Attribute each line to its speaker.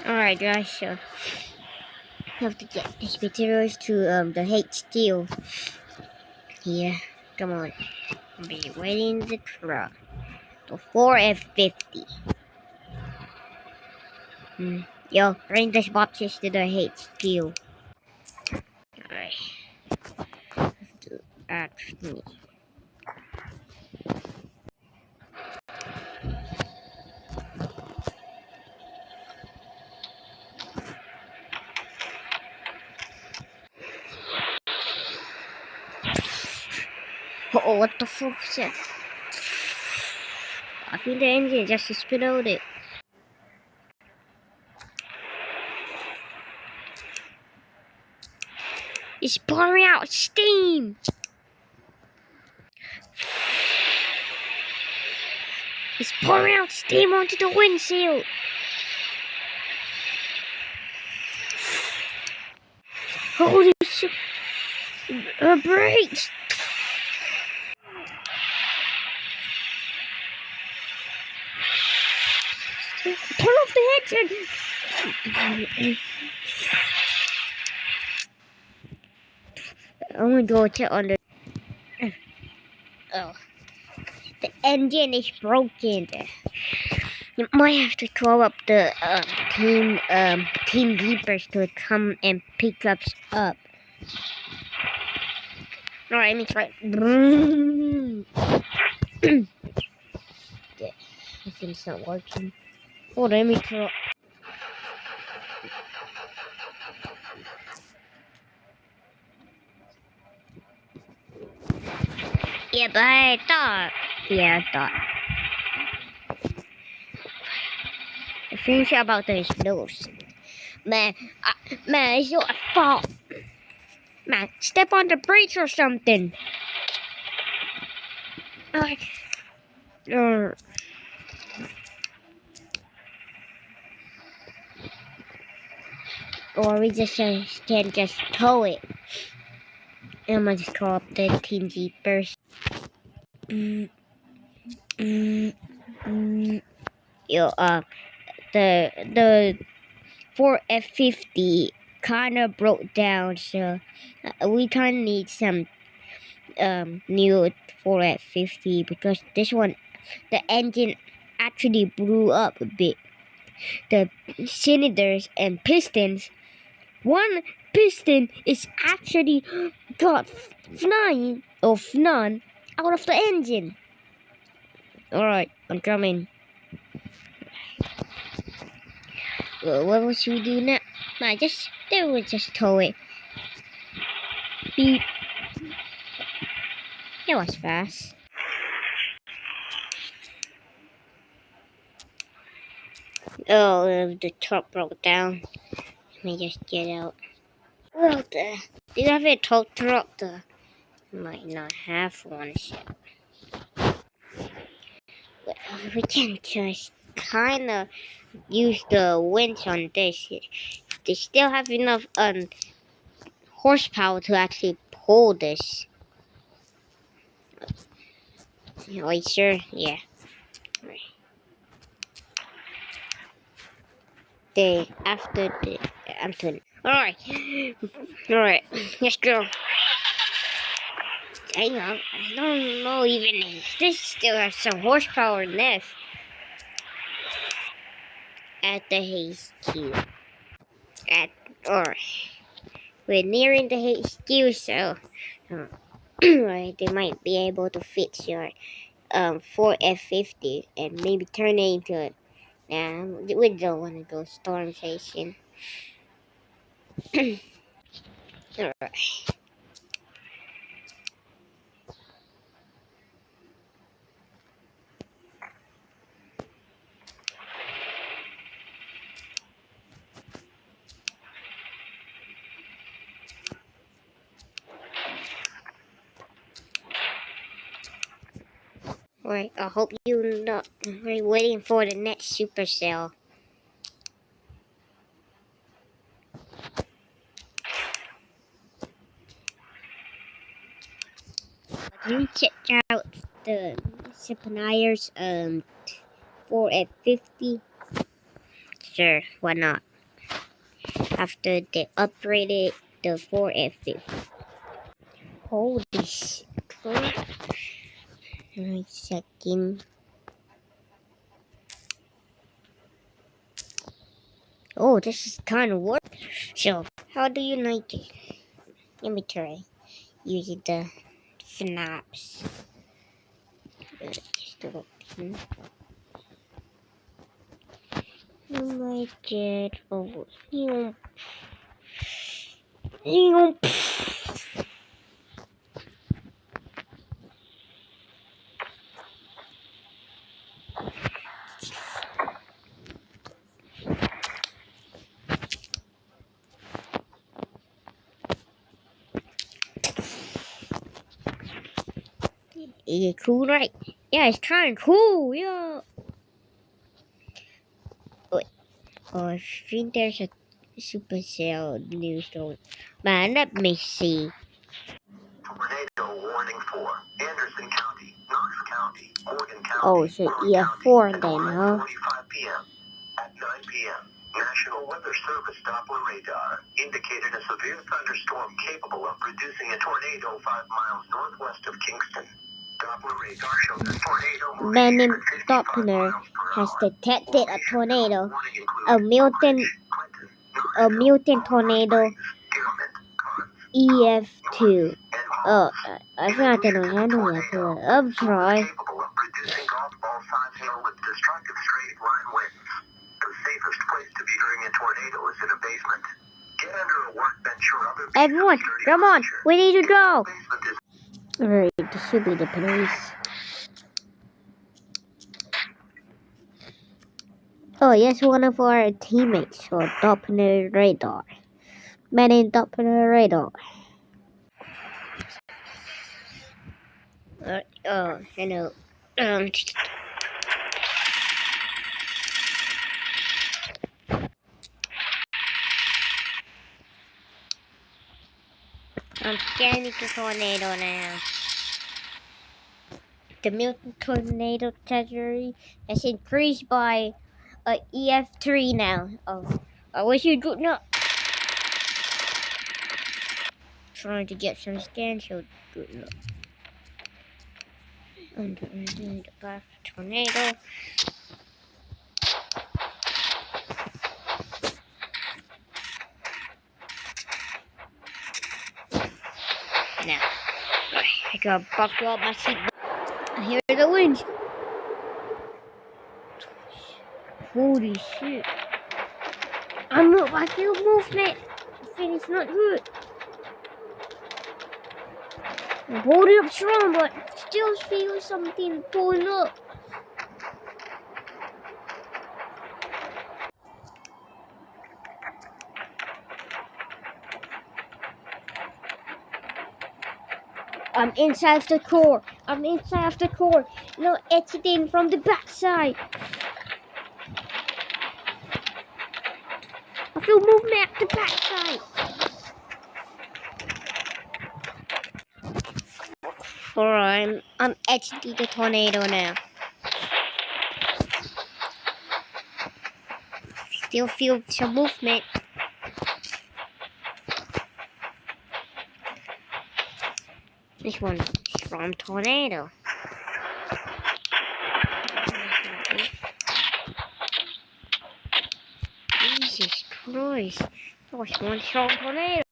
Speaker 1: Alright guys, so I have to get these materials to the HQ. Here, come on. I'll be waiting in the truck. The 4F50. Yo, bring these boxes to the HQ. Alright. Have to ask me. Oh, what the fuck is that? I think the engine just exploded. It's pouring out steam! It's pouring out steam onto the windshield! Holy shit! Brakes! Turn off the headset! I'm gonna go check on the. Oh, the engine is broken. You might have to call up the team keepers to come and pick us up. Alright, let me try. Yeah, I think it's not working. Hold on, let me try. Yeah, but I thought. The thing about those nose. Man, it's your fault. Man, step on the brakes or something. Or we just can just tow it. I'm gonna just call up the team jeepers. Yo, the 4F50 kind of broke down, so we kind of need some new 4F50 because this one, the engine actually blew up a bit. The cylinders and pistons, one piston is actually got flying out of the engine. Alright, I'm coming. What would we do now? They would just tow it. Beep. It was fast. Oh, the truck broke down. Let me just get out. Well, do you have a tow truck? Might not have one yet. But we can just kind of use the winch on this. They still have enough horsepower to actually pull this. Are you sure? Yeah. Right. After. Alright, let's go. I don't know even if this still has some horsepower left. At the HQ. Alright. We're nearing the HQ, so right, they might be able to fix your 4F50 and maybe turn it into a. We don't want to go storm chasing. Alright. Alright, I hope you're not waiting for the next supercell. Can you check out the suppliers 4F50? Sure, why not? after they upgraded the 4F50. Holy shit. Wait a second. Oh, this is kind of work. So, how do you like it? Let me try using the snaps. Oh my god. Oh, is it cool, right? Yeah, it's kind of cool, yeah. Wait, oh, I think there's a Supercell news story. Man, let me see.
Speaker 2: Tornado warning for Anderson County, Knox County, Morgan County.
Speaker 1: Oh, so EF4 then, huh?
Speaker 2: 5:45 p.m. At 9 p.m., National Weather Service Doppler radar indicated a severe thunderstorm capable of producing a tornado 5 miles northwest of Kingston. Doppler radar shows a tornado moving
Speaker 1: Man named
Speaker 2: at 55
Speaker 1: Doppler
Speaker 2: miles per
Speaker 1: has
Speaker 2: hour.
Speaker 1: detected a tornado,
Speaker 2: Warning
Speaker 1: a
Speaker 2: includes
Speaker 1: mutant,
Speaker 2: Clinton,
Speaker 1: a mutant tornado, EF2. Oh, I think I can handle that. I'm trying.
Speaker 2: Capable of producing golf-ball size hail with destructive straight-line winds. The safest place to be during a tornado is in a basement. Get under a workbench or other.
Speaker 1: Everyone, come on, we need to go.
Speaker 2: Basement is
Speaker 1: Alright, this should be the place. Oh, yes, one of our teammates saw Doppler radar. Man in Doppler radar. Oh, hello. I'm scanning the tornado now. The mutant tornado territory has increased by EF3 now. Oh, I wish you could not. Trying to get some scans, so good luck. Under the path tornado. Now, I gotta buckle up my seatbelt. I hear the wind. Holy shit. I feel movement. I think it's not good. I'm holding up strong, but still feel something pulling up. I'm inside of the core. I'm inside of the core. No exiting from the backside. I feel movement at the backside. Alright, I'm exiting the tornado now. Still feel some movement. This one is from tornado. Jesus Christ. That was one strong tornado.